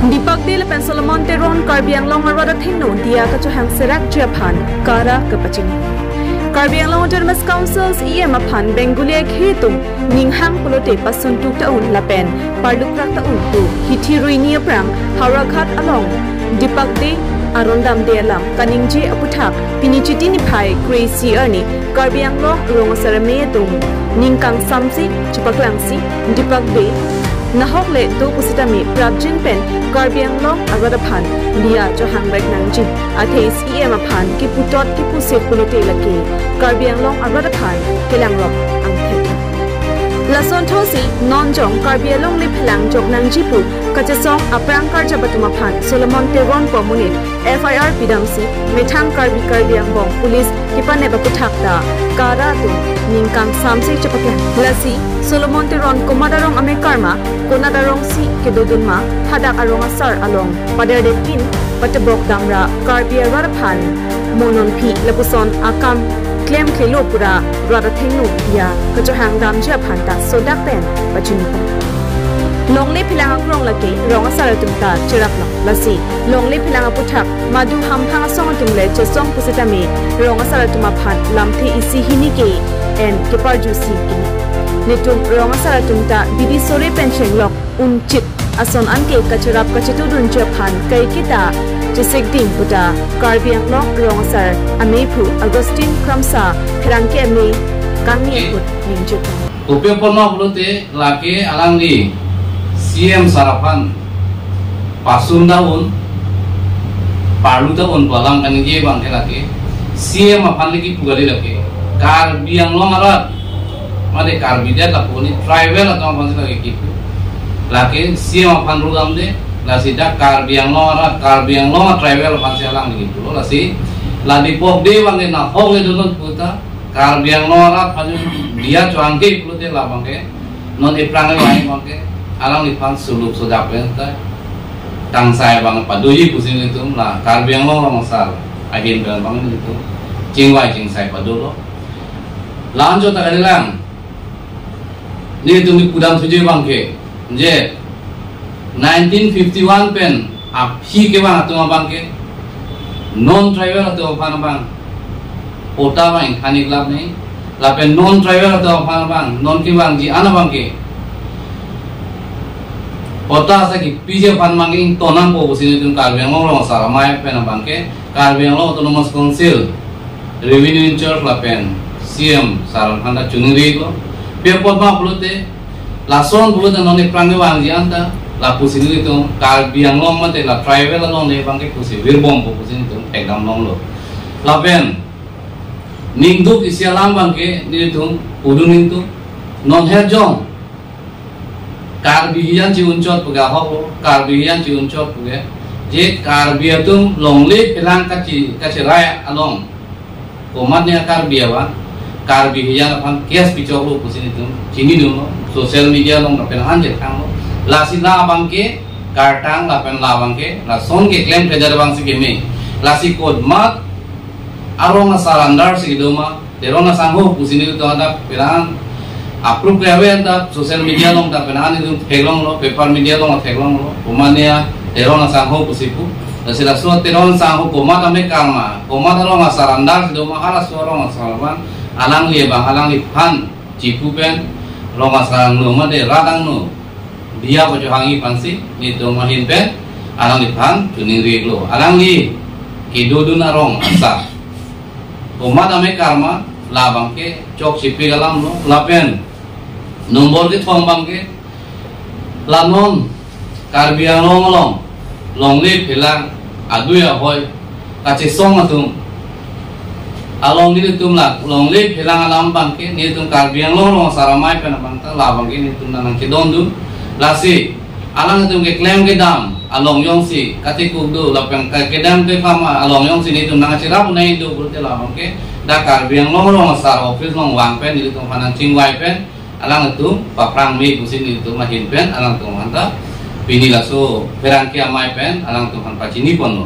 Dipak di lepen Solomon Teron Karbiang Long arwada thingno dia kacuhang serak Japan kara kapachini. Karbiang Long Autonomous Councils mapan Bengulia hitung ninghang polote pasuntuk taun lapen parlukrak taun tu hitirui niya prang harakat along dipak di arondam de alam kaningje aputak pinichiti ni pai crazy erni Karbiang Long rongasarame tung ningkang samsi chupaklangsi dipak di Nahokle do pusitami prabjin pen Karbiang Long agadapan dia johang baik nangjin atheis mapan ki putot ki pusik pulote laki Karbiang Long agadapan kelang rok ang theta lason thosi non jong Karbiang Long liplang jok nangjipu kachasong aprang karja batumapan Solomon Teron Pomunit FIR pidamsi methang Karbiang Bong police kipane bakuthakta kara tu ningkang samsi chapakya lasi Solomon Teron komadarong ame karma konadarong si kedodunma hadak arong asar along paderdekin patabok damra Karbiang rarapan monon pi lapuson akam claim khelo pura rada thengnu ya kajohang damja phanta sodakten pachunipo longle philang akrong laki rong asar tumta chirakla lasi longle philang aputhak madu hamphang song tumle chesong pusitami rong asar tumaphan lamthi isi hinike en keparjusi kini nitum rong asar tumta bidi sore pension lok unchit ason anke kachurap kachitudun japhan kai kita Jisik ding puta Karbiang Long rong asar amepu Agustin Kramsa perangke ame kami put ninjuk Upyo pono bulute laki alang di CM Sarapan pasun daun palu daun palang kanije bangke laki CM apan lagi pugari laki Karbiang Long arat made Karbidia laponi tribal atau apa sih lagi kipu laki CM apan rugam de lasi dak Karbiang Long arat Karbiang Long tribal apan alang di kipu lasi ladi pok de bangke na hong le dulun puta Karbiang Long arat paju dia cuangke pulute lah bangke non iprangai lain bangke alang lipan suluk sudah perintah tang saya bang padui pusing itu lah Karbiang Long masal agen dan bang itu cingwai cing saya padulo lanjut tak ada ni itu mi kudam tujuh bangke je 1951 pen api ke bang atau bangke non tribal atau apa bang kota bang khanik lab nih lapen non tribal atau apa bang non ke bang ji anak bangke kota saki pije pan manging tonam po sini tu Karbiang Long salah mai pen bangke Karbiang Long Autonomous Council revenue in charge lapen CM saral handa chuniri ko pepot ma pulute lason pulute non iprange wang ji anta la pusini tu Karbiang Long mate la tribal long ne bangke pusi wirbom po pusini tu ekdam long lo lapen ningduk isialam bangke ni tu udun itu non herjong Karbiang ci uncot pegahok Karbiang ci uncot pege je Karbiang tu longle pelang kaci raya along komatnya Karbiang wa Karbiang pan kias picok lo pusini tu cini dulu sosial media long rapen anje kang lo lasi la bangke kartang lapen la bangke la son ke claim feder bang si keme lasi kod mat arong sarandar si doma derong sangho pusini tu ada pelang approve kaya enta sosial media long ta penan itu teglong lo paper media long teglong lo umania derong sangho pusipu sila so terong sangho koma ame kalma koma lo sarandar si doma ala suara masalban alang li bang alang li pan cipu pen lo masarang no made radang no dia bojo hangi pansi ni to mahin pen alang li pan tuning reglo alang li kidodun arong asa koma ame karma labang ke cok sipi galam lo lapen nombor ke thong bangke lanon Karbiang Long longle philang aduya hoy kache song atum along ni tum la longle philang alam bangke ni tum Karbiang Long saramai pen bangta labang ke ni tum nanang ke dondu lasi alang tum ke claim ke dam along yong si kati kugdu lapeng ke dam ke fama along yong si ni tum nang sirap nei do burte labang ke da Karbiang Long sar office long wang pen ni tum panang cingwai pen alang itu paprang mi kusin itu mahin pen alang tu manta pini laso perangki amai pen alang tu han pacini pon lo